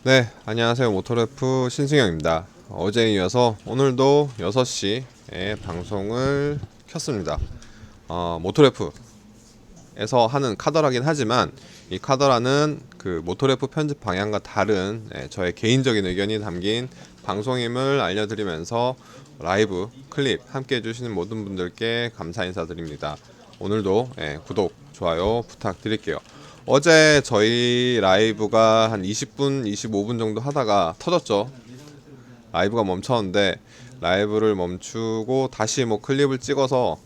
네, 안녕하세요. 모토래프 신승영입니다. 어제에 이어서 오늘도 6시에 방송을 켰습니다. 모토래프에서 하는 카더라긴 하지만 이 카더라는 그 모토래프 편집 방향과 다른 저의 개인적인 의견이 담긴 방송임을 알려드리면서 라이브 클립 함께 해주시는 모든 분들께 감사 인사드립니다. 오늘도 구독, 좋아요 부탁드릴게요. 어제 저희 라이브가 한 20분, 25분 정도 하다가 터졌죠. 라이브가 멈췄는데 라이브를 멈추고 다시 뭐 클립을 찍어서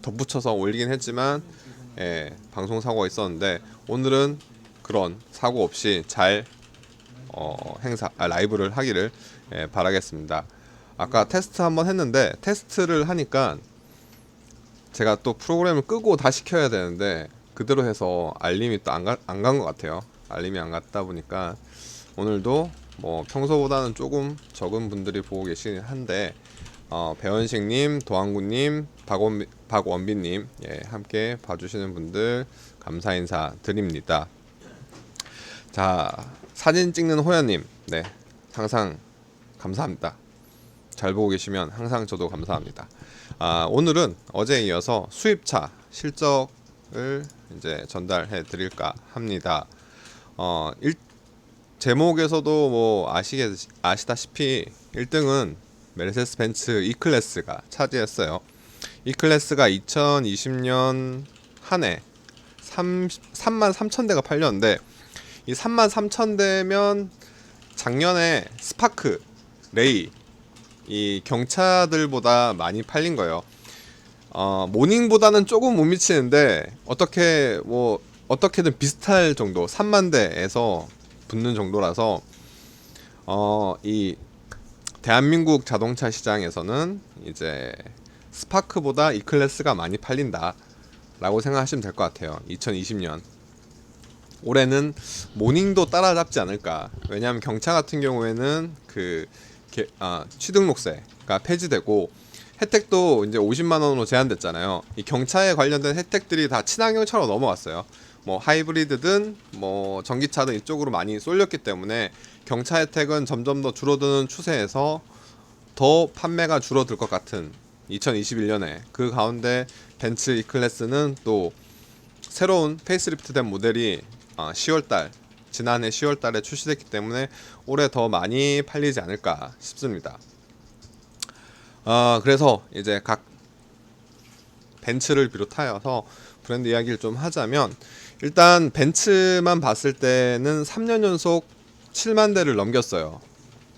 덧붙여서 올리긴 했지만 방송 사고가 있었는데 오늘은 그런 사고 없이 잘 라이브를 하기를 바라겠습니다. 아까 테스트 한번 했는데 테스트를 하니까 제가 또 프로그램을 끄고 다시 켜야 되는데 그대로 해서 알림이 또 안 간 것 같아요. 알림이 안 갔다 보니까 오늘도 뭐 평소보다는 조금 적은 분들이 보고 계시긴 한데 배원식님, 도항구님, 박원빈님 함께 봐주시는 분들 감사 인사 드립니다. 자, 사진 찍는 호연님, 네, 항상 감사합니다. 잘 보고 계시면 항상 저도 감사합니다. 오늘은 어제에 이어서 수입차 실적을 이제 전달해 드릴까 합니다. 제목에서도 뭐 아시다시피 1등은 메르세데스 벤츠 E클래스가 차지했어요. E클래스가 2020년 한 해 3만 3천 대가 팔렸는데 이 3만 3천 대면 작년에 스파크, 레이 이 경차들보다 많이 팔린 거예요. 모닝보다는 조금 못 미치는데 어떻게든 비슷할 정도 3만 대에서 붙는 정도라서 이 대한민국 자동차 시장에서는 이제 스파크보다 E클래스가 많이 팔린다라고 생각하시면 될 것 같아요. 2020년 올해는 모닝도 따라잡지 않을까. 왜냐하면 경차 같은 경우에는 취등록세가 폐지되고 혜택도 이제 50만 원으로 제한됐잖아요. 이 경차에 관련된 혜택들이 다 친환경차로 넘어왔어요. 뭐 하이브리드든 뭐 전기차든 이쪽으로 많이 쏠렸기 때문에 경차 혜택은 점점 더 줄어드는 추세에서 더 판매가 줄어들 것 같은 2021년에 그 가운데 벤츠 E클래스는 또 새로운 페이스리프트된 모델이 지난해 10월달에 출시됐기 때문에 올해 더 많이 팔리지 않을까 싶습니다. 그래서 이제 각 벤츠를 비롯하여서 브랜드 이야기를 좀 하자면 일단 벤츠만 봤을 때는 3년 연속 7만 대를 넘겼어요.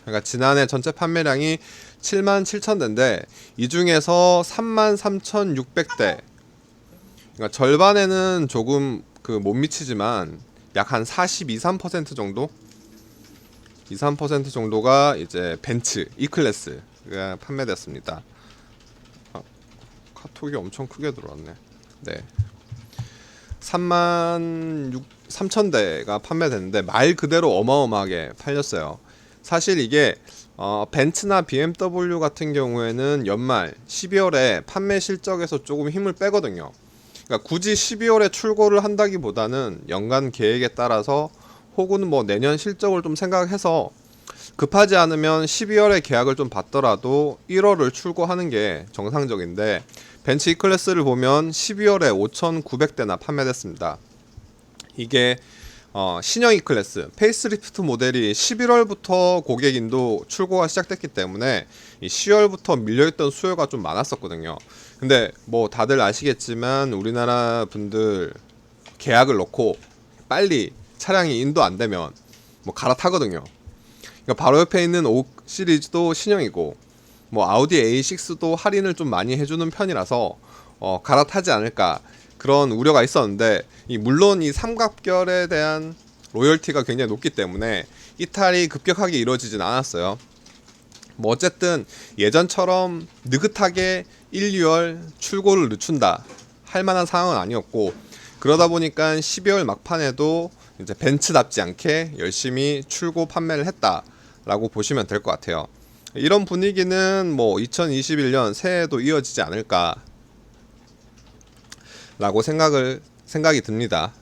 그러니까 지난해 전체 판매량이 7만 7천 대인데 이 중에서 3만 3,600대, 그러니까 절반에는 조금 못 미치지만 약 한 42, 3% 정도? 2, 3% 정도가 이제 벤츠 E클래스가 판매됐습니다. 카톡이 엄청 크게 들어왔네. 네. 3만 3천 대가 판매됐는데 말 그대로 어마어마하게 팔렸어요. 사실 이게 벤츠나 BMW 같은 경우에는 연말 12월에 판매 실적에서 조금 힘을 빼거든요. 그러니까 굳이 12월에 출고를 한다기보다는 연간 계획에 따라서 혹은 뭐 내년 실적을 좀 생각해서 급하지 않으면 12월에 계약을 좀 받더라도 1월을 출고하는 게 정상적인데 벤츠 E클래스를 보면 12월에 5,900대나 판매됐습니다. 이게 신형 E클래스 페이스리프트 모델이 11월부터 고객 인도 출고가 시작됐기 때문에 이 10월부터 밀려있던 수요가 좀 많았었거든요. 근데 뭐 다들 아시겠지만 우리나라 분들 계약을 넣고 빨리 차량이 인도 안 되면 뭐 갈아타거든요. 그러니까 바로 옆에 있는 5 시리즈도 신형이고 뭐 아우디 A6도 할인을 좀 많이 해주는 편이라서 갈아타지 않을까 그런 우려가 있었는데 물론 이 삼갑결에 대한 로열티가 굉장히 높기 때문에 이탈이 급격하게 이루어지진 않았어요. 뭐 어쨌든 예전처럼 느긋하게 1, 2월 출고를 늦춘다 할 만한 상황은 아니었고 그러다 보니까 12월 막판에도 이제 벤츠답지 않게 열심히 출고 판매를 했다라고 보시면 될 것 같아요. 이런 분위기는 뭐 2021년 새해에도 이어지지 않을까 라고 생각이 듭니다.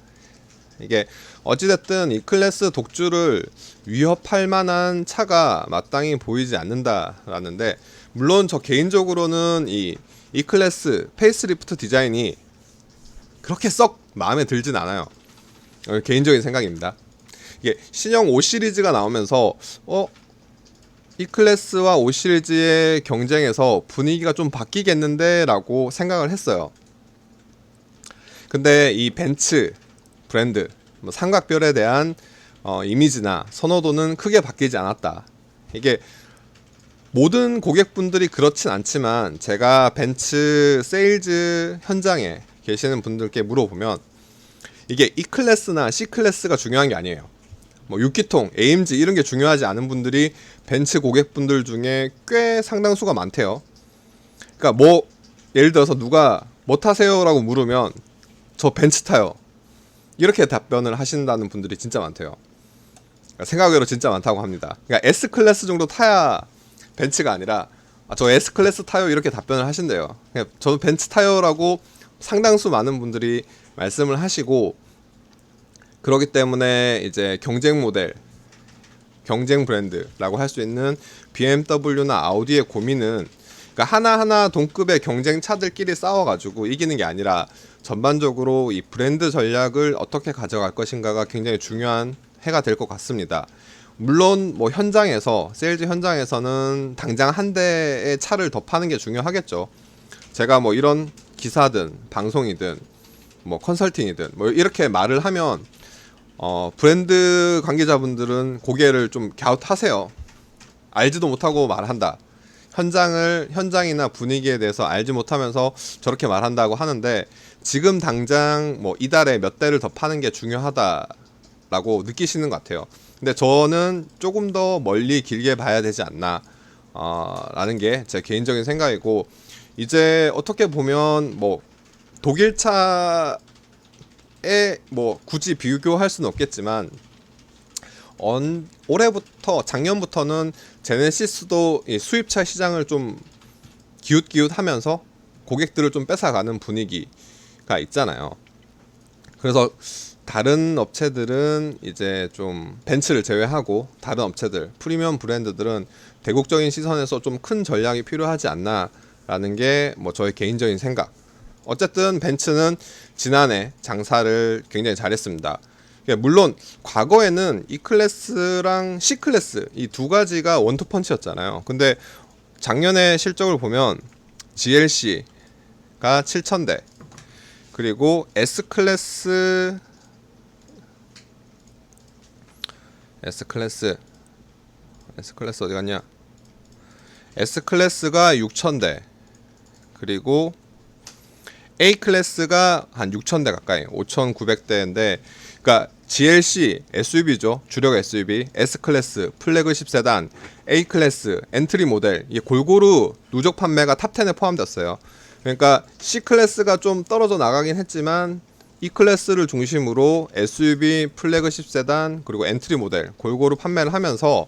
이게 어찌됐든 이 클래스 독주를 위협할 만한 차가 마땅히 보이지 않는다라는데, 물론 저 개인적으로는 이 클래스 페이스리프트 디자인이 그렇게 썩 마음에 들진 않아요. 개인적인 생각입니다. 이게 신형 5 시리즈가 나오면서 이 클래스와 5 시리즈의 경쟁에서 분위기가 좀 바뀌겠는데 라고 생각을 했어요. 근데 이 벤츠 브랜드 삼각별에 대한 이미지나 선호도는 크게 바뀌지 않았다. 이게 모든 고객분들이 그렇진 않지만, 제가 벤츠 세일즈 현장에 계시는 분들께 물어보면 이게 E 클래스나 C 클래스가 중요한 게 아니에요. 뭐 6기통, AMG 이런 게 중요하지 않은 분들이 벤츠 고객분들 중에 꽤 상당수가 많대요. 그러니까 뭐 예를 들어서 누가 뭐 타세요라고 물으면 저 벤츠 타요, 이렇게 답변을 하신다는 분들이 진짜 많대요. 그러니까 생각외로 진짜 많다고 합니다. 그러니까 S 클래스 정도 타야 벤츠가 아니라 저 S 클래스 타요, 이렇게 답변을 하신대요. 저도 벤츠 타요라고 상당수 많은 분들이 말씀을 하시고, 그렇기 때문에 이제 경쟁 모델, 경쟁 브랜드라고 할 수 있는 BMW나 아우디의 고민은, 그러니까 하나하나 동급의 경쟁 차들끼리 싸워가지고 이기는 게 아니라 전반적으로 이 브랜드 전략을 어떻게 가져갈 것인가가 굉장히 중요한 해가 될 것 같습니다. 물론 뭐 현장에서, 세일즈 현장에서는 당장 한 대의 차를 더 파는 게 중요하겠죠. 제가 뭐 이런 기사든 방송이든 뭐 컨설팅이든 뭐 이렇게 말을 하면 브랜드 관계자분들은 고개를 좀 갸웃하세요. 알지도 못하고 말한다, 현장이나 분위기에 대해서 알지 못하면서 저렇게 말한다고 하는데, 지금 당장 뭐 이달에 몇 대를 더 파는 게 중요하다라고 느끼시는 것 같아요. 근데 저는 조금 더 멀리 길게 봐야 되지 않나 라는 게 제 개인적인 생각이고, 이제 어떻게 보면 뭐 독일차에 뭐 굳이 비교할 수는 없겠지만, 작년부터는 제네시스도 이 수입차 시장을 좀 기웃기웃하면서 고객들을 좀 뺏어가는 분위기가 있잖아요. 그래서 다른 업체들은 이제 좀 벤츠를 제외하고 다른 업체들, 프리미엄 브랜드들은 대국적인 시선에서 좀 큰 전략이 필요하지 않나라는 게 뭐 저의 개인적인 생각. 어쨌든 벤츠는 지난해 장사를 굉장히 잘했습니다. 물론 과거에는 E 클래스랑 C 클래스 이 두 가지가 원투펀치였잖아요. 근데 작년에 실적을 보면 GLC가 7,000대, 그리고 S 클래스 어디 갔냐? S 클래스가 6,000대, 그리고 A 클래스가 한 6,000대 가까이, 5,900대인데, 그러니까 GLC SUV죠, 주력 SUV, S 클래스, 플래그십 세단, A 클래스, 엔트리 모델, 이게 골고루 누적 판매가 탑 10에 포함됐어요. 그러니까 C 클래스가 좀 떨어져 나가긴 했지만 E 클래스를 중심으로 SUV, 플래그십 세단, 그리고 엔트리 모델 골고루 판매를 하면서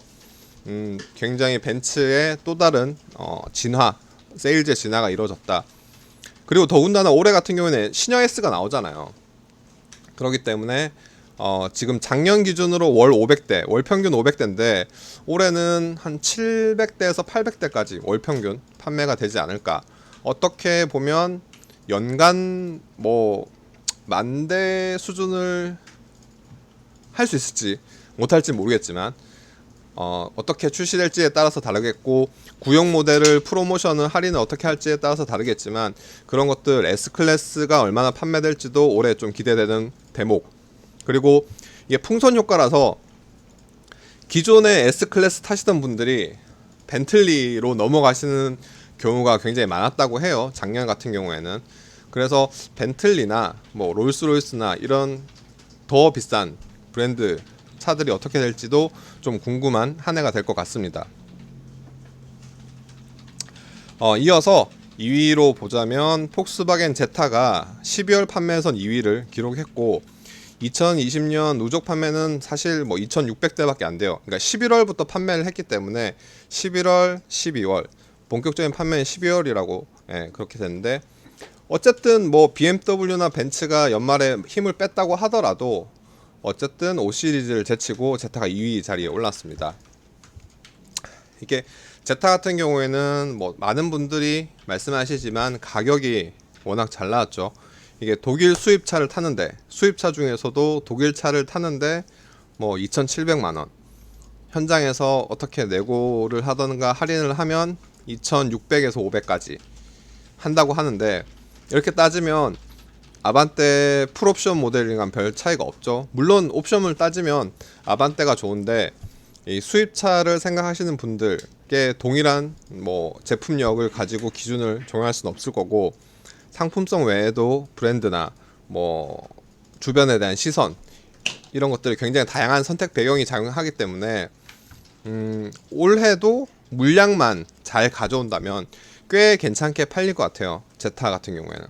굉장히 벤츠의 또 다른 세일즈의 진화가 이루어졌다. 그리고 더군다나 올해 같은 경우에는 신형 S가 나오잖아요. 그렇기 때문에 지금 작년 기준으로 월 500대, 월 평균 500대인데 올해는 한 700대에서 800대까지 월 평균 판매가 되지 않을까. 어떻게 보면 연간 뭐 10,000대 수준을 할 수 있을지 못할지 모르겠지만 어떻게 출시될지에 따라서 다르겠고, 구형 모델을 프로모션을 할인을 어떻게 할지에 따라서 다르겠지만, 그런 것들 S클래스가 얼마나 판매될지도 올해 좀 기대되는 대목. 그리고 이게 풍선 효과라서 기존의 S클래스 타시던 분들이 벤틀리로 넘어가시는 경우가 굉장히 많았다고 해요, 작년 같은 경우에는. 그래서 벤틀리나 뭐 롤스로이스나 이런 더 비싼 브랜드 차들이 어떻게 될지도 좀 궁금한 한 해가 될 것 같습니다. 이어서 2위로 보자면 폭스바겐 제타가 12월 판매에선 2위를 기록했고, 2020년 누적 판매는 사실 뭐 2,600대밖에 안 돼요. 그러니까 11월부터 판매를 했기 때문에 11월, 12월 본격적인 판매는 12월이라고 그렇게 됐는데, 어쨌든 뭐 BMW나 벤츠가 연말에 힘을 뺐다고 하더라도 어쨌든 5 시리즈를 제치고 제타가 2위 자리에 올랐습니다. 이게 제타 같은 경우에는 뭐 많은 분들이 말씀하시지만 가격이 워낙 잘 나왔죠. 이게 독일 수입차를 타는데, 수입차 중에서도 독일 차를 타는데 뭐 2,700만 원, 현장에서 어떻게 내고를 하던가 할인을 하면 2,600에서 500까지 한다고 하는데, 이렇게 따지면 아반떼 풀옵션 모델이랑 별 차이가 없죠. 물론 옵션을 따지면 아반떼가 좋은데, 이 수입차를 생각하시는 분들께 동일한 뭐 제품력을 가지고 기준을 정할 수는 없을 거고, 상품성 외에도 브랜드나 뭐 주변에 대한 시선, 이런 것들이 굉장히 다양한 선택 배경이 작용하기 때문에 올해도 물량만 잘 가져온다면 꽤 괜찮게 팔릴 것 같아요. 제타 같은 경우에는.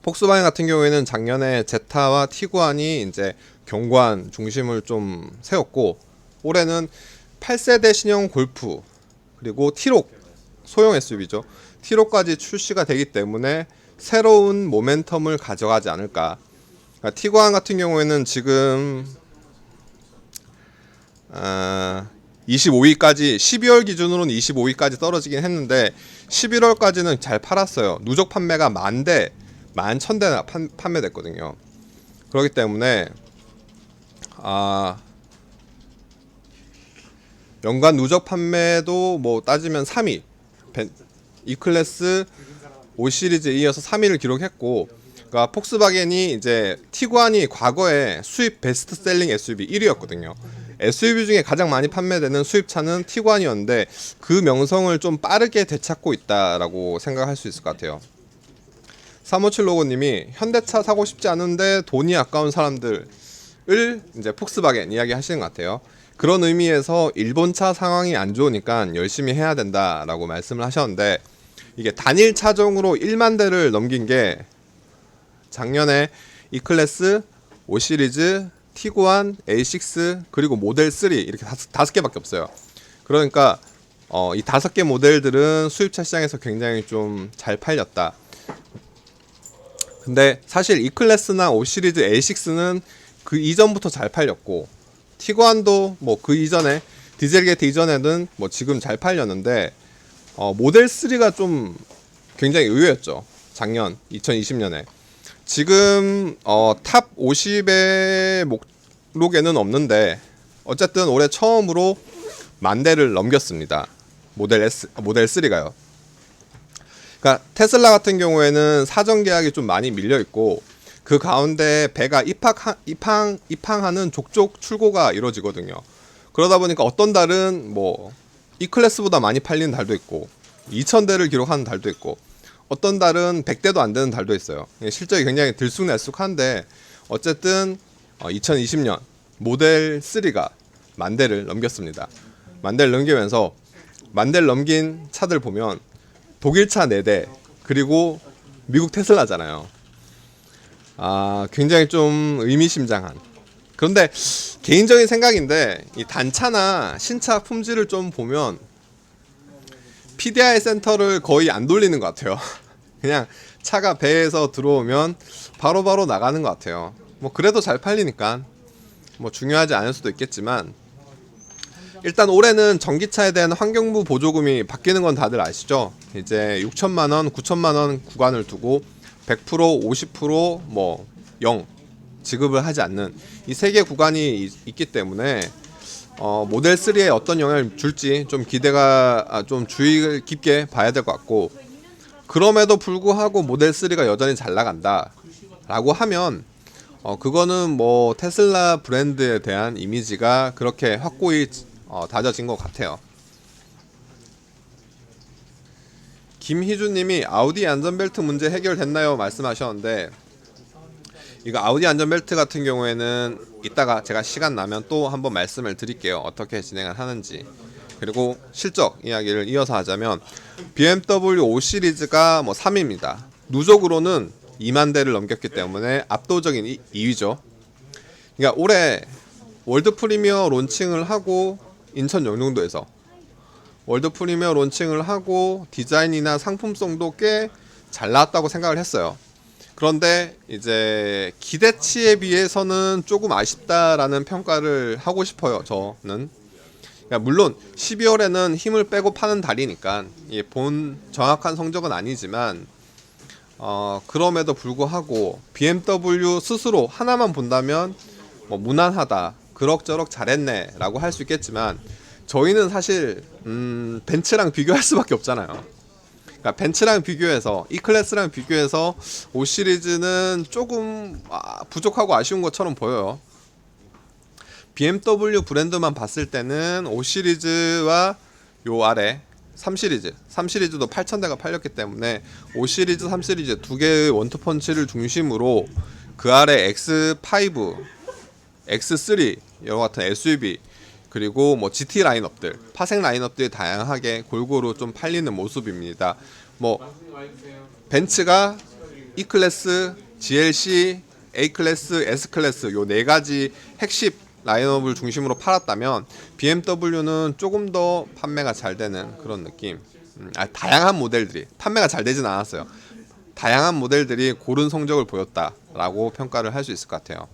폭스바겐 같은 경우에는 작년에 제타와 티구안이 이제 경관 중심을 좀 세웠고, 올해는 8세대 신형 골프 그리고 티록, 소형 SUV죠. 티록까지 출시가 되기 때문에 새로운 모멘텀을 가져가지 않을까. 그러니까 티구안 같은 경우에는 지금 25위까지, 12월 기준으로는 25위까지 떨어지긴 했는데 11월까지는 잘 팔았어요. 누적 판매가 10,000대, 11,000대나 판매됐거든요. 그렇기 때문에 연간 누적 판매도 뭐 따지면 3위, E클래스 5 시리즈에 이어서 3위를 기록했고, 그러니까 폭스바겐이 이제 티구안이 과거에 수입 베스트셀링 SUV 1위였거든요. SUV 중에 가장 많이 판매되는 수입차는 티구안이었는데 그 명성을 좀 빠르게 되찾고 있다라고 생각할 수 있을 것 같아요. 357 로고님이 현대차 사고 싶지 않은데 돈이 아까운 사람들을 이제 폭스바겐 이야기 하시는 것 같아요. 그런 의미에서 일본차 상황이 안 좋으니까 열심히 해야 된다라고 말씀을 하셨는데, 이게 단일 차종으로 1만 대를 넘긴 게 작년에 E클래스, 5 시리즈, 티구안, A6 그리고 모델 3 이렇게 다섯 개밖에 없어요. 그러니까 이 5개 모델들은 수입차 시장에서 굉장히 좀 잘 팔렸다. 근데 사실 E클래스나 5 시리즈, A6는 그 이전부터 잘 팔렸고, 티구안도 뭐 그 이전에 디젤게이트 이전에는 뭐 지금 잘 팔렸는데 모델 3가 좀 굉장히 의외였죠. 작년 2020년에. 지금 탑 50의 목록에는 없는데 어쨌든 올해 처음으로 10,000대를 넘겼습니다. 모델 3가요. 그러니까 테슬라 같은 경우에는 사전 계약이 좀 많이 밀려 있고, 그 가운데 배가 입항하는 족족 출고가 이루어지거든요. 그러다 보니까 어떤 달은 뭐 E클래스보다 많이 팔리는 달도 있고 2,000대를 기록하는 달도 있고, 어떤 달은 100대도 안 되는 달도 있어요. 실적이 굉장히 들쑥날쑥한데 어쨌든 2020년 모델 3가 10,000대를 넘겼습니다. 10,000대를 넘기면서 10,000대를 넘긴 차들 보면 독일차 4대 그리고 미국 테슬라잖아요. 굉장히 좀 의미심장한. 그런데 개인적인 생각인데 이 단차나 신차 품질을 좀 보면 PDI 센터를 거의 안 돌리는 것 같아요. 그냥 차가 배에서 들어오면 바로바로 나가는 것 같아요. 뭐 그래도 잘 팔리니까 뭐 중요하지 않을 수도 있겠지만, 일단 올해는 전기차에 대한 환경부 보조금이 바뀌는 건 다들 아시죠? 이제 6천만 원, 9천만 원 구간을 두고 100%, 50%, 뭐 0 지급을 하지 않는 이 세 개 구간이 있기 때문에 모델 3에 어떤 영향을 줄지 좀 기대가 좀 주의 깊게 봐야 될 것 같고, 그럼에도 불구하고 모델 3가 여전히 잘 나간다 라고 하면 그거는 뭐 테슬라 브랜드에 대한 이미지가 그렇게 확고히 다져진 것 같아요. 김희준님이 아우디 안전벨트 문제 해결됐나요? 말씀하셨는데, 이거 아우디 안전벨트 같은 경우에는 이따가 제가 시간 나면 또 한번 말씀을 드릴게요. 어떻게 진행을 하는지. 그리고 실적 이야기를 이어서 하자면 BMW 5 시리즈가 뭐 3위입니다. 누적으로는 2만 대를 넘겼기 때문에 압도적인 2위죠. 그러니까 올해 월드 프리미어 론칭을 하고 인천 영종도에서 월드 프리미어 론칭을 하고 디자인이나 상품성도 꽤 잘 나왔다고 생각을 했어요. 그런데 이제 기대치에 비해서는 조금 아쉽다라는 평가를 하고 싶어요. 저는. 그러니까 물론 12월에는 힘을 빼고 파는 달이니까 이게 본 정확한 성적은 아니지만 그럼에도 불구하고 BMW 스스로 하나만 본다면 뭐 무난하다, 그럭저럭 잘했네 라고 할 수 있겠지만 저희는 사실 벤츠랑 비교할 수밖에 없잖아요. 그러니까 벤츠랑 비교해서 E클래스랑 비교해서 5 시리즈는 조금 부족하고 아쉬운 것처럼 보여요. BMW 브랜드만 봤을 때는 5 시리즈와 요 아래 3 시리즈도 8,000대가 팔렸기 때문에 5 시리즈, 3 시리즈 두 개의 원투펀치를 중심으로 그 아래 X5, X3 이와 같은 SUV 그리고 뭐 GT 라인업들, 파생 라인업들이 다양하게 골고루 좀 팔리는 모습입니다. 뭐 벤츠가 E클래스, GLC, A클래스, S클래스 요 네 가지 핵심 라인업을 중심으로 팔았다면 BMW는 조금 더 판매가 잘 되는 그런 느낌. 다양한 모델들이 판매가 잘 되진 않았어요. 다양한 모델들이 고른 성적을 보였다라고 평가를 할 수 있을 것 같아요.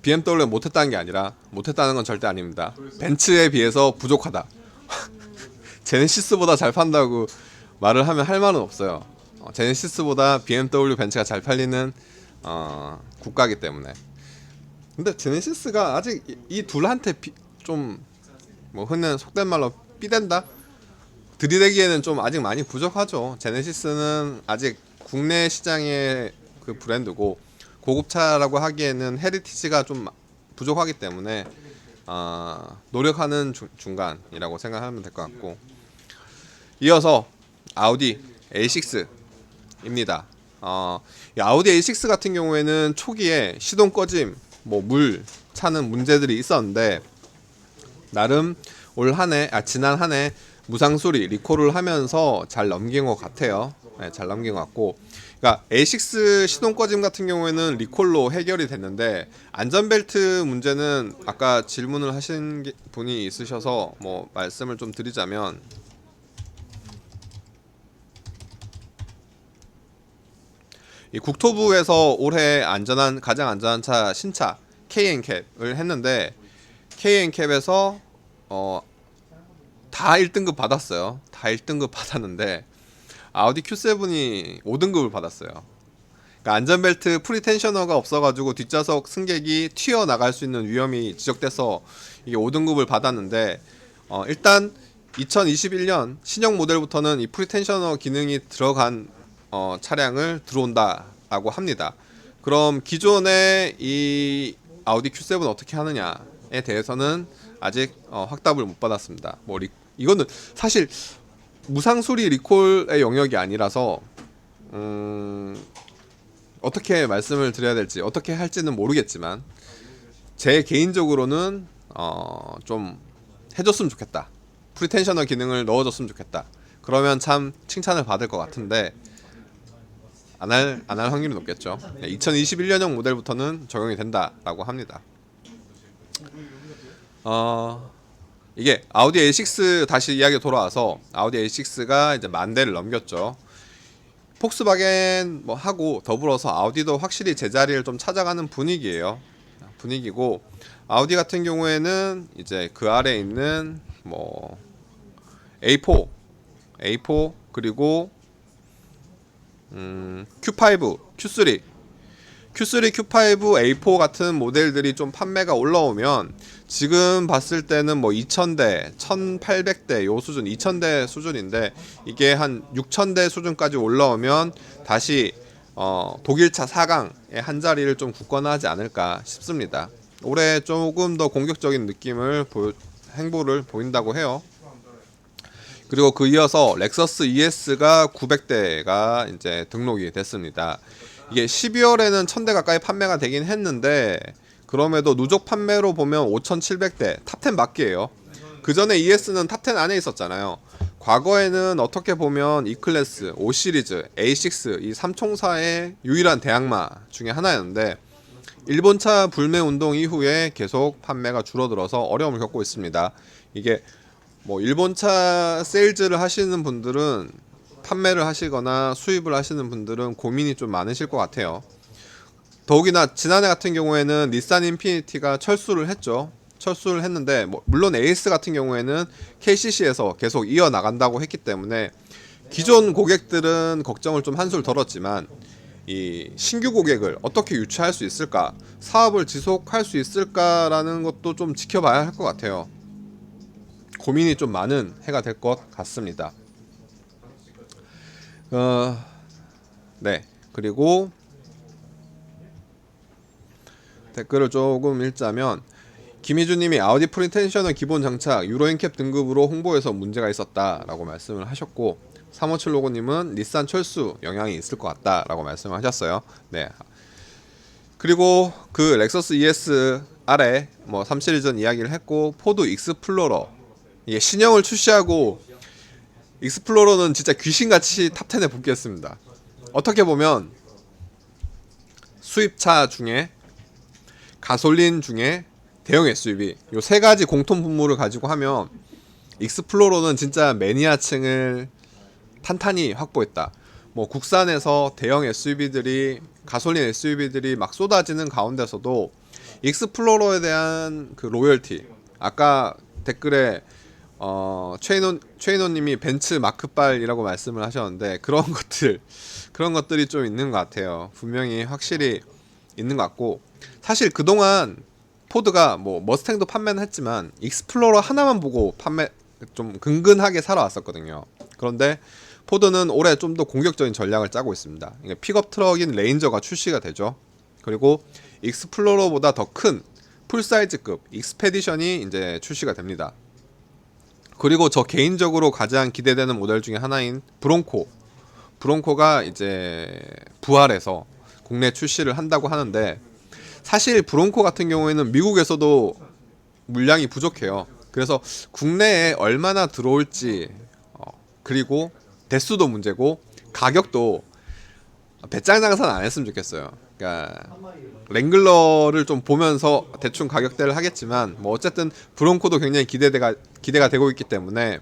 BMW는 못했다는 게 아니라 못했다는 건 절대 아닙니다. 벤츠에 비해서 부족하다. 제네시스보다 잘 판다고 말을 하면 할 말은 없어요. 제네시스보다 BMW 벤츠가 잘 팔리는 국가이기 때문에. 근데 제네시스가 아직 이 둘한테 좀 뭐 흔한 속된 말로 삐댄다? 들이대기에는 좀 아직 많이 부족하죠. 제네시스는 아직 국내 시장의 그 브랜드고 고급차라고 하기에는 헤리티지가 좀 부족하기 때문에 노력하는 중간이라고 생각하면 될 것 같고, 이어서 아우디 A6입니다. 이 아우디 A6 같은 경우에는 초기에 시동 꺼짐, 뭐 물 차는 문제들이 있었는데 나름 지난 한 해 무상수리 리콜을 하면서 잘 넘긴 것 같아요. 네, 잘 넘긴 것 같고, 그러니까 A6 시동 꺼짐 같은 경우에는 리콜로 해결이 됐는데 안전벨트 문제는 아까 질문을 하신 분이 있으셔서 뭐 말씀을 좀 드리자면, 이 국토부에서 올해 가장 안전한 차 신차 K&캡을 했는데 K&캡에서 다 1등급 받았어요. 다 1등급 받았는데 아우디 Q7이 5등급을 받았어요. 그러니까 안전벨트 프리텐셔너가 없어가지고 뒷좌석 승객이 튀어나갈 수 있는 위험이 지적돼서 이게 5등급을 받았는데 일단 2021년 신형 모델부터는 이 프리텐셔너 기능이 들어간 차량을 들어온다라고 합니다. 그럼 기존의 이 아우디 Q7 어떻게 하느냐에 대해서는 아직 확답을 못 받았습니다. 이거는 사실 무상수리 리콜의 영역이 아니라서 어떻게 말씀을 드려야 될지 어떻게 할지는 모르겠지만 제 개인적으로는 좀 해줬으면 좋겠다. 프리텐셔너 기능을 넣어줬으면 좋겠다. 그러면 참 칭찬을 받을 것 같은데 안 할 확률이 높겠죠. 2021년형 모델부터는 적용이 된다라고 합니다. 이게 아우디 A6 다시 이야기 돌아와서 아우디 A6가 이제 10,000대를 넘겼죠. 폭스바겐 뭐 하고 더불어서 아우디도 확실히 제자리를 좀 찾아가는 분위기고, 아우디 같은 경우에는 이제 그 아래에 있는 뭐 A4 그리고 Q5, Q3, Q5, A4 같은 모델들이 좀 판매가 올라오면 지금 봤을 때는 뭐 2,000대, 1,800대 요 수준, 2,000대 수준인데 이게 한 6,000대 수준까지 올라오면 다시 독일차 4강의 한 자리를 좀 굳건하지 않을까 싶습니다. 올해 조금 더 공격적인 행보를 보인다고 해요. 그리고 그 이어서 렉서스 ES가 900대가 이제 등록이 됐습니다. 이게 12월에는 1,000대 가까이 판매가 되긴 했는데 그럼에도 누적 판매로 보면 5,700대 탑10 맞기예요. 그 전에 ES는 탑10 안에 있었잖아요. 과거에는 어떻게 보면 E클래스, 5 시리즈, A6 이 3총사의 유일한 대항마 중에 하나였는데 일본차 불매 운동 이후에 계속 판매가 줄어들어서 어려움을 겪고 있습니다. 이게 뭐 일본차 세일즈를 하시는 분들은 판매를 하시거나 수입을 하시는 분들은 고민이 좀 많으실 것 같아요. 더욱이나 지난해 같은 경우에는 닛산 인피니티가 철수를 했죠. 철수를 했는데 물론 에이스 같은 경우에는 KCC에서 계속 이어나간다고 했기 때문에 기존 고객들은 걱정을 좀 한술 덜었지만 이 신규 고객을 어떻게 유치할 수 있을까, 사업을 지속할 수 있을까라는 것도 좀 지켜봐야 할 것 같아요. 고민이 좀 많은 해가 될 것 같습니다. 네. 그리고 댓글을 조금 읽자면 김희주님이 아우디 프리텐션은 기본 장착 유로인캡 등급으로 홍보에서 문제가 있었다라고 말씀을 하셨고, 357 로고님은 닛산 철수 영향이 있을 것 같다라고 말씀하셨어요. 네. 그리고 그 렉서스 ES 아래 3 시리즈 전 이야기를 했고, 포드 익스플로러 이게 신형을 출시하고 익스플로러는 진짜 귀신같이 탑10에 붙겠습니다. 어떻게 보면 수입차 중에 가솔린 중에 대형 SUV 요 세 가지 공통 분모를 가지고 하면 익스플로러는 진짜 매니아층을 탄탄히 확보했다. 국산에서 대형 SUV들이 가솔린 SUV들이 막 쏟아지는 가운데서도 익스플로러에 대한 그 로열티, 아까 댓글에 최인호님이 벤츠 마크빨이라고 말씀을 하셨는데 그런 것들이 좀 있는 것 같아요. 분명히 확실히 있는 것 같고, 사실 그동안 포드가 머스탱도 판매는 했지만 익스플로러 하나만 보고 판매 좀 근근하게 살아왔었거든요. 그런데 포드는 올해 좀 더 공격적인 전략을 짜고 있습니다. 픽업 트럭인 레인저가 출시가 되죠. 그리고 익스플로러보다 더 큰 풀사이즈급 익스페디션이 이제 출시가 됩니다. 그리고 저 개인적으로 가장 기대되는 모델 중에 하나인 브론코가 이제 부활해서 국내 출시를 한다고 하는데, 사실 브론코 같은 경우에는 미국에서도 물량이 부족해요. 그래서 국내에 얼마나 들어올지, 그리고 대수도 문제고 가격도 배짱 장사는 안 했으면 좋겠어요. 그러니까 랭글러를 좀 보면서 대충 가격대를 하겠지만 어쨌든 브론코도 굉장히 기대가 되고 있기 때문에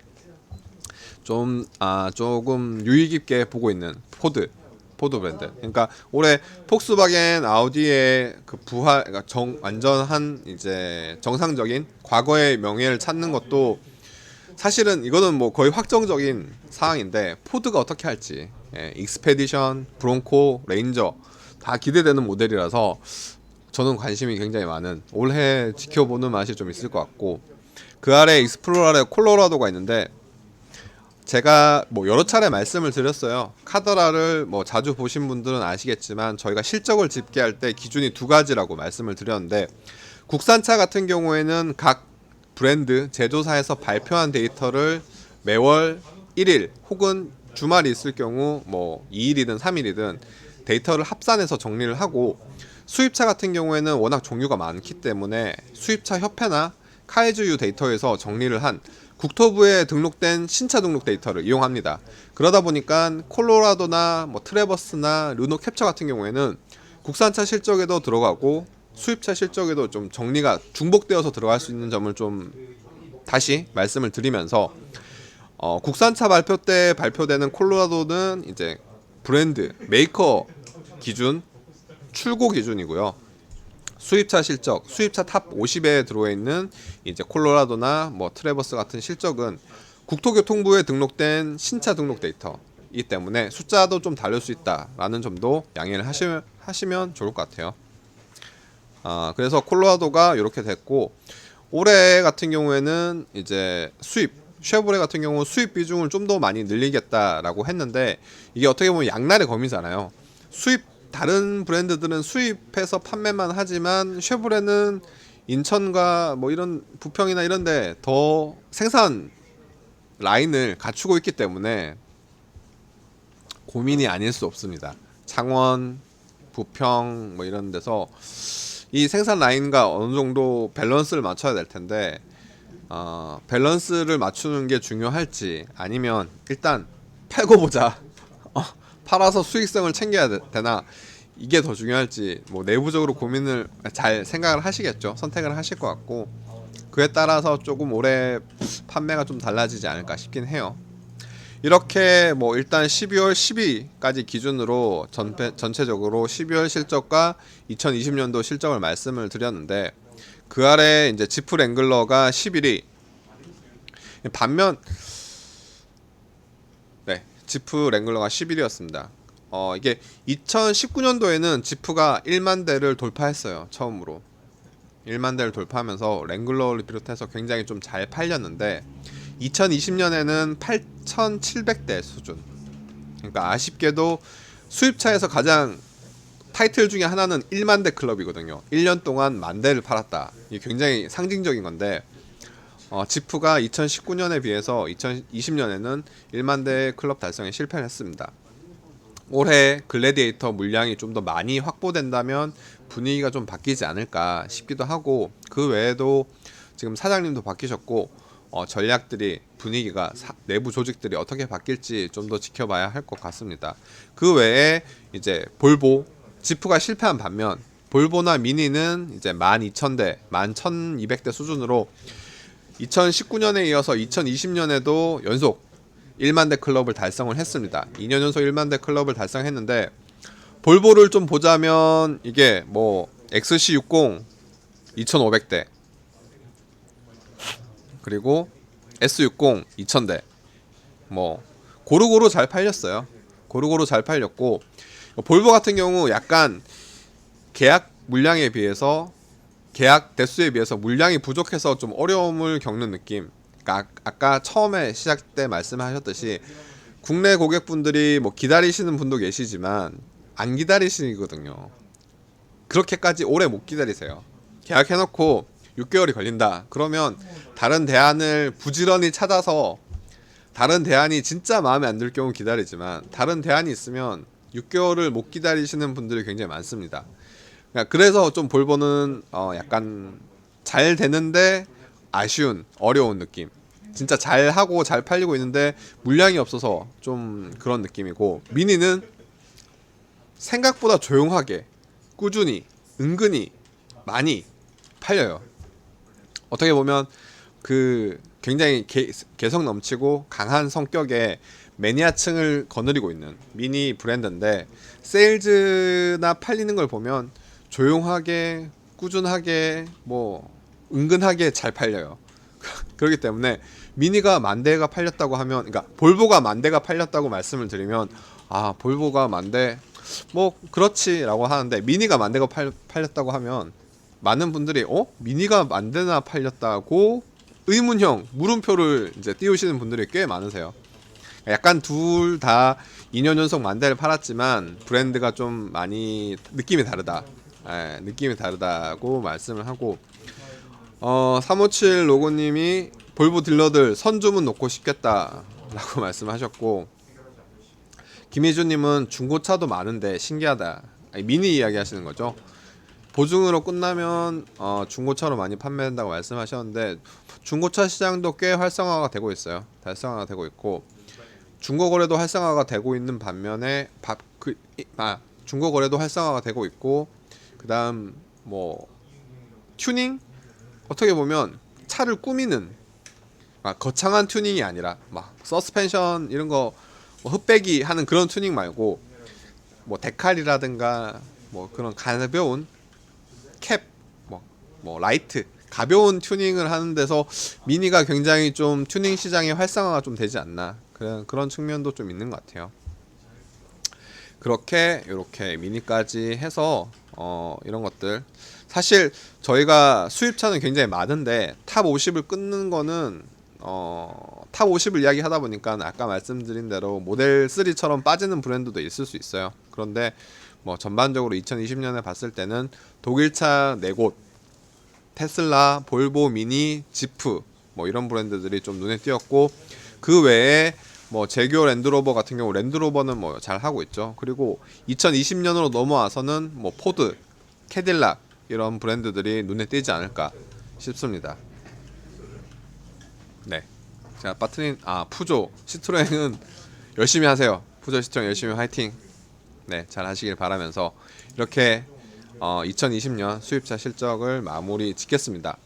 조금 유의 깊게 보고 있는 포드 브랜드. 그러니까 올해 폭스바겐 아우디의 그 부활, 그러니까 완전한 이제 정상적인 과거의 명예를 찾는 것도 사실은 이거는 거의 확정적인 사항인데, 포드가 어떻게 할지, 익스페디션, 브론코, 레인저 다 기대되는 모델이라서 저는 관심이 굉장히 많은, 올해 지켜보는 맛이 좀 있을 것 같고, 그 아래 익스플로러 아래 콜로라도가 있는데, 제가 여러 차례 말씀을 드렸어요. 카더라를 자주 보신 분들은 아시겠지만 저희가 실적을 집계할 때 기준이 두 가지라고 말씀을 드렸는데, 국산차 같은 경우에는 각 브랜드 제조사에서 발표한 데이터를 매월 1일 혹은 주말이 있을 경우 2일이든 3일이든 데이터를 합산해서 정리를 하고, 수입차 같은 경우에는 워낙 종류가 많기 때문에 수입차 협회나 카이즈유 데이터에서 정리를 한 국토부에 등록된 신차 등록 데이터를 이용합니다. 그러다 보니까 콜로라도나 트래버스나 르노 캡처 같은 경우에는 국산차 실적에도 들어가고 수입차 실적에도 좀 정리가 중복되어서 들어갈 수 있는 점을 좀 다시 말씀을 드리면서, 국산차 발표 때 발표되는 콜로라도는 이제 브랜드 메이커 기준 출고 기준이고요. 수입차 실적, 수입차 탑 50에 들어와 있는 이제 콜로라도나 트래버스 같은 실적은 국토교통부에 등록된 신차 등록 데이터이기 때문에 숫자도 좀 다를 수 있다라는 점도 양해를 하시면 좋을 것 같아요. 그래서 콜로라도가 이렇게 됐고, 올해 같은 경우에는 이제 쉐보레 같은 경우 수입 비중을 좀 더 많이 늘리겠다라고 했는데, 이게 어떻게 보면 양날의 검이잖아요. 다른 브랜드들은 수입해서 판매만 하지만 쉐보레는 인천과 이런 부평이나 이런데 더 생산 라인을 갖추고 있기 때문에 고민이 아닐 수 없습니다. 창원, 부평 이런 데서 이 생산 라인과 어느 정도 밸런스를 맞춰야 될 텐데, 밸런스를 맞추는 게 중요할지 아니면 일단 팔고 보자, 팔아서 수익성을 챙겨야 되나, 이게 더 중요할지 내부적으로 고민을 잘 생각을 하시겠죠. 선택을 하실 것 같고, 그에 따라서 조금 올해 판매가 좀 달라지지 않을까 싶긴 해요. 이렇게 뭐 일단 12월 10일까지 기준으로 전체적으로 12월 실적과 2020년도 실적을 말씀을 드렸는데, 그 아래 이제 지프 랭글러가 11위. 반면 네, 지프 랭글러가 11위였습니다. 이게 2019년도에는 지프가 1만 대를 돌파했어요. 처음으로 1만 대를 돌파하면서 랭글러를 비롯해서 굉장히 좀 잘 팔렸는데, 2020년에는 8,700대 수준. 그러니까 아쉽게도 수입차에서 가장 타이틀 중에 하나는 1만 대 클럽이거든요. 1년 동안 만 대를 팔았다. 이게 굉장히 상징적인 건데, 지프가 2019년에 비해서 2020년에는 1만 대 클럽 달성에 실패를 했습니다. 올해 글래디에이터 물량이 좀 더 많이 확보된다면 분위기가 좀 바뀌지 않을까 싶기도 하고, 그 외에도 지금 사장님도 바뀌셨고, 전략들이 분위기가 내부 조직들이 어떻게 바뀔지 좀 더 지켜봐야 할 것 같습니다. 그 외에 이제 볼보, 지프가 실패한 반면 볼보나 미니는 이제 12,000대, 11,200대 수준으로 2019년에 이어서 2020년에도 연속 1만 대 클럽을 달성을 했습니다. 2년 연속 1만 대 클럽을 달성했는데, 볼보를 좀 보자면 이게 뭐 XC60 2,500대, 그리고 S60 2,000대, 뭐 고루고루 잘 팔렸어요. 고루고루 잘 팔렸고, 볼보 같은 경우 약간 계약 물량에 비해서, 계약 대수에 비해서 물량이 부족해서 좀 어려움을 겪는 느낌. 그러니까 아까 처음에 시작 때 말씀하셨듯이 국내 고객분들이 뭐 기다리시는 분도 계시지만 안 기다리시거든요. 그렇게까지 오래 못 기다리세요. 계약해놓고 6개월이 걸린다 그러면 다른 대안을 부지런히 찾아서, 다른 대안이 진짜 마음에 안 들 경우 기다리지만, 다른 대안이 있으면 6개월을 못 기다리시는 분들이 굉장히 많습니다. 그래서 좀 볼보는 약간 잘 되는데 아쉬운, 어려운 느낌. 진짜 잘 하고 잘 팔리고 있는데 물량이 없어서 좀 그런 느낌이고, 미니는 생각보다 조용하게 꾸준히 은근히 많이 팔려요. 어떻게 보면 그 굉장히 개성 넘치고 강한 성격의 매니아층을 거느리고 있는 미니 브랜드인데, 세일즈나 팔리는 걸 보면 조용하게 꾸준하게 뭐 은근하게 잘 팔려요. 그렇기 때문에 미니가 만 대가 팔렸다고 하면, 그러니까 볼보가 만 대가 팔렸다고 말씀을 드리면, 아 볼보가 만 대 뭐 그렇지라고 하는데, 미니가 만 대가 팔렸다고 하면 많은 분들이 미니가 만 대나 팔렸다고 의문형 물음표를 이제 띄우시는 분들이 꽤 많으세요. 약간 둘 다 2년 연속 만 대를 팔았지만 브랜드가 좀 많이 느낌이 다르다. 느낌이 다르다고 말씀을 하고, 357 로고님이 볼보 딜러들 선주문 놓고 싶겠다 라고 말씀하셨고, 김희주님은 중고차도 많은데 신기하다. 미니 이야기 하시는 거죠. 보증으로 끝나면 중고차로 많이 판매된다고 말씀하셨는데, 중고차 시장도 꽤 활성화가 되고 있어요. 활성화가 되고 있고, 중고 거래도 활성화가 되고 있는 반면에 중고 거래도 활성화가 되고 있고, 그다음 뭐 튜닝, 어떻게 보면 차를 꾸미는, 거창한 튜닝이 아니라 막 서스펜션 이런 거 뭐 흑배기 하는 그런 튜닝 말고, 뭐 데칼이라든가 뭐 그런 가벼운 캡, 뭐 라이트 가벼운 튜닝을 하는 데서 미니가 굉장히 좀 튜닝 시장의 활성화가 좀 되지 않나, 그런 측면도 좀 있는 것 같아요. 그렇게 이렇게 미니까지 해서 이런 것들, 사실 저희가 수입차는 굉장히 많은데 탑 50을 끊는 거는 탑 50을 이야기 하다 보니까 아까 말씀드린 대로 모델 3처럼 빠지는 브랜드도 있을 수 있어요. 그런데 뭐 전반적으로 2020년에 봤을 때는 독일차 4곳, 테슬라, 볼보, 미니, 지프 뭐 이런 브랜드들이 좀 눈에 띄었고, 그 외에 뭐 제규어 랜드로버 같은 경우 랜드로버는 뭐 잘 하고 있죠. 그리고 2020년으로 넘어와서는 뭐 포드, 캐딜락 이런 브랜드들이 눈에 띄지 않을까 싶습니다. 네, 자 빠트린 푸조, 시트로엔은 열심히 하세요. 푸조 시트로엔 열심히 화이팅. 네, 잘 하시길 바라면서 이렇게 2020년 수입차 실적을 마무리 짓겠습니다.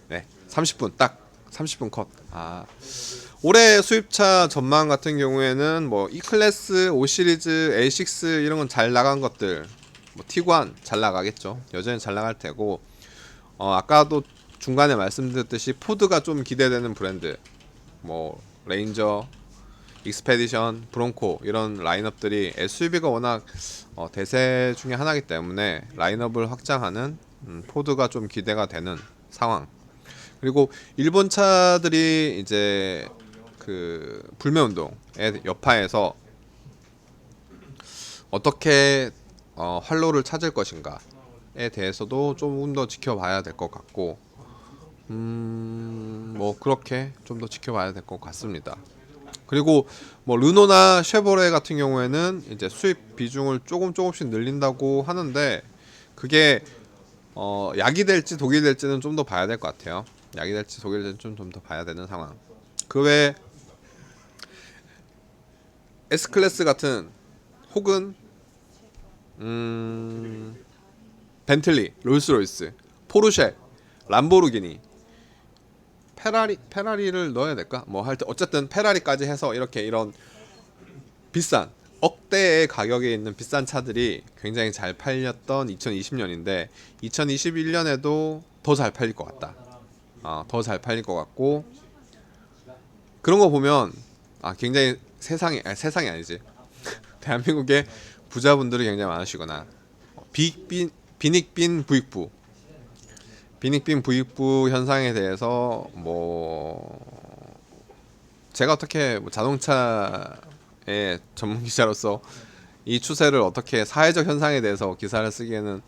네, 30분 딱 30분 컷. 올해 수입차 전망 같은 경우에는 뭐 E클래스, 5시리즈, A6 이런 건 잘 나간 것들, 뭐 티구안 잘 나가겠죠. 여전히 잘 나갈 테고, 아까도 중간에 말씀드렸듯이 포드가 좀 기대되는 브랜드, 뭐 레인저, 익스페디션, 브론코 이런 라인업들이 SUV가 워낙 대세 중에 하나이기 때문에 라인업을 확장하는 포드가 좀 기대가 되는 상황. 그리고 일본 차들이 이제 그 불매운동의 여파에서 어떻게 활로를 찾을 것인가에 대해서도 조금 더 지켜봐야 될 것 같고, 뭐 그렇게 좀 더 지켜봐야 될 것 같습니다. 그리고 뭐 르노나 쉐보레 같은 경우에는 이제 수입 비중을 조금씩 늘린다고 하는데, 그게 약이 될지 독이 될지는 좀 더 봐야 될 것 같아요. 약이 될지 독이 될지 좀 더 봐야 되는 상황. 그 외에 S클래스 같은, 혹은 벤틀리, 롤스로이스, 포르쉐, 람보르기니, 페라리를 넣어야 될까? 뭐 할 때 어쨌든 페라리까지 해서 이런 비싼 억대의 가격에 있는 비싼 차들이 굉장히 잘 팔렸던 2020년인데 2021년에도 더 잘 팔릴 것 같다. 더 잘 팔릴 것 같고, 그런 거 보면 굉장히 세상이 아니지. 대한민국에 부자분들이 굉장히 많으시구나. 빈익빈 부익부 현상에 대해서 뭐 제가 어떻게 자동차의 전문 기자로서 이 추세를 어떻게 사회적 현상에 대해서 기사를 쓰기에는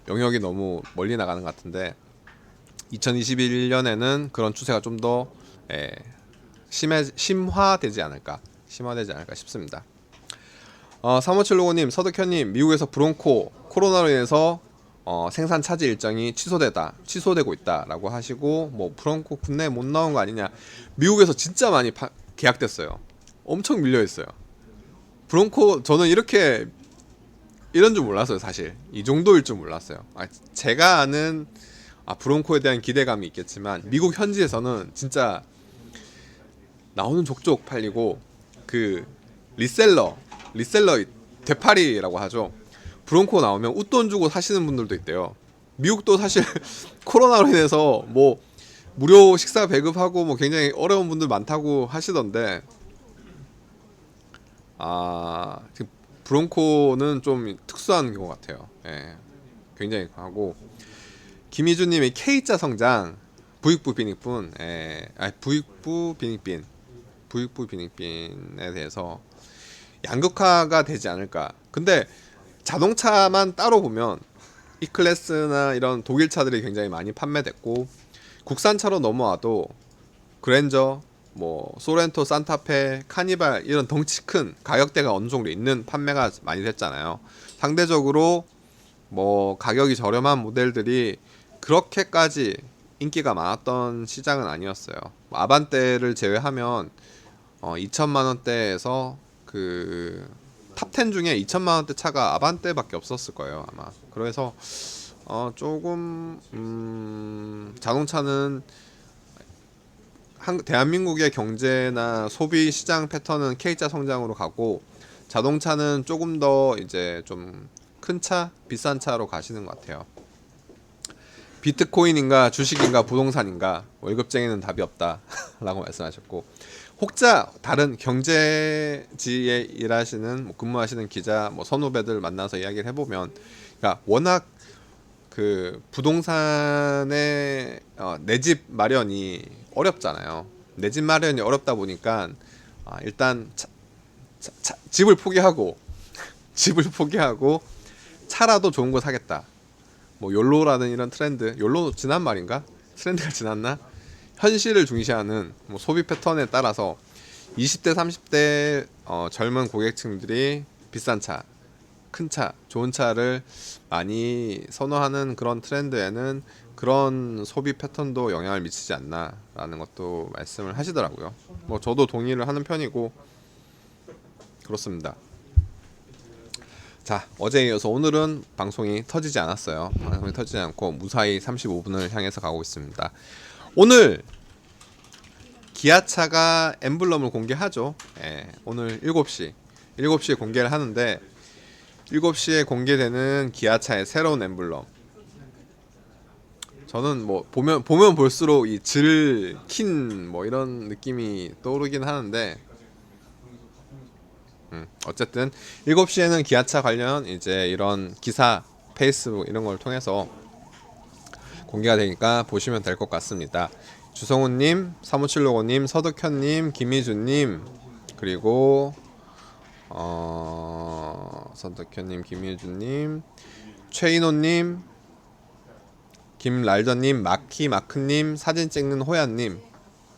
영역이 너무 멀리 나가는 것 같은데, 2021년에는 그런 추세가 좀 더 심화되지 않을까 싶습니다. 3575님, 서득현님, 미국에서 브론코 코로나로 인해서 생산 차질 일정이 취소되고 있다라고 하시고, 뭐 브론코 국내에 못 나온 거 아니냐. 미국에서 진짜 많이 계약됐어요. 엄청 밀려 있어요. 브론코 저는 이런 줄 몰랐어요. 사실 이 정도일 줄 몰랐어요. 제가 아는 브론코에 대한 기대감이 있겠지만 미국 현지에서는 진짜 나오는 족족 팔리고, 그 리셀러 되팔이라고 하죠. 브론코 나오면 웃돈 주고 사시는 분들도 있대요. 미국도 사실 코로나로 인해서 뭐 무료 식사 배급하고 뭐 굉장히 어려운 분들 많다고 하시던데, 브론코는 좀 특수한 경우 같아요. 굉장히 강하고, 김희준님이 K자 성장, 부익부 빈익빈, 부익부 빈익빈에 대해서 양극화가 되지 않을까. 근데 자동차만 따로 보면 E클래스나 이런 독일 차들이 굉장히 많이 판매됐고, 국산차로 넘어와도 그랜저, 뭐 소렌토, 산타페, 카니발 이런 덩치 큰 가격대가 어느 정도 있는 판매가 많이 됐잖아요. 상대적으로 뭐 가격이 저렴한 모델들이 그렇게까지 인기가 많았던 시장은 아니었어요. 아반떼를 제외하면 2천만 원대에서 그 탑10 중에 2천만 원대 차가 아반떼밖에 없었을 거예요, 아마. 그래서 조금 자동차는 대한민국의 경제나 소비 시장 패턴은 K자 성장으로 가고, 자동차는 조금 더 이제 좀 큰 차, 비싼 차로 가시는 것 같아요. 비트코인인가 주식인가 부동산인가, 월급쟁이는 답이 없다 라고 말씀하셨고, 혹자 다른 경제지에 일하시는 뭐 근무하시는 기자, 뭐 선후배들 만나서 이야기를 해보면, 그러니까 워낙 그 부동산의 내 집 마련이 어렵잖아요. 내 집 마련이 어렵다 보니까 일단 집을 포기하고 차라도 좋은 거 사겠다. 뭐 욜로라는 이런 트렌드, 욜로 지난 말인가? 트렌드가 지났나? 현실을 중시하는 뭐 소비 패턴에 따라서 20대 30대 젊은 고객층들이 비싼 차, 큰 차, 좋은 차를 많이 선호하는 그런 트렌드에는 그런 소비 패턴도 영향을 미치지 않나라는 것도 말씀을 하시더라고요. 뭐 저도 동의를 하는 편이고 그렇습니다. 자, 어제에 이어서 오늘은 방송이 터지지 않았어요. 방송이 터지지 않고 무사히 35분을 향해서 가고 있습니다. 오늘 기아차가 엠블럼을 공개하죠. 예, 오늘 7시에 공개를 하는데 7시에 공개되는 기아차의 새로운 엠블럼. 저는 뭐 보면 볼수록 이 질킨 뭐 이런 느낌이 떠오르긴 하는데 어쨌든 7시에는 기아차 관련 이제 이런 기사 페이스북 이런 걸 통해서 공개가 되니까 보시면 될 것 같습니다. 주성훈님, 3575님, 서덕현님, 김희준님, 그리고 서덕현님, 김희준님, 최인호님, 김랄더님, 마크님, 사진 찍는 호야님,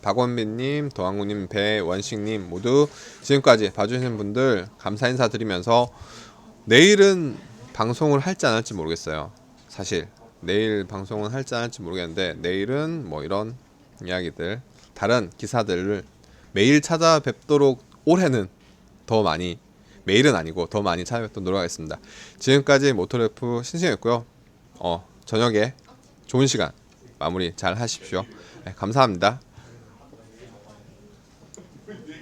박원빈님, 도항구님, 배원식님 모두 지금까지 봐주시는 분들 감사 인사드리면서 내일은 방송을 할지 안 할지 모르겠어요. 사실 내일 방송은 할지 안 할지 모르겠는데 내일은 뭐 이런 이야기들 다른 기사들을 매일 찾아뵙도록 올해는 더 많이 매일은 아니고 더 많이 찾아뵙도록 노력하겠습니다. 지금까지 모토레프 신승이었고요. 저녁에 좋은 시간 마무리 잘 하십시오. 네, 감사합니다.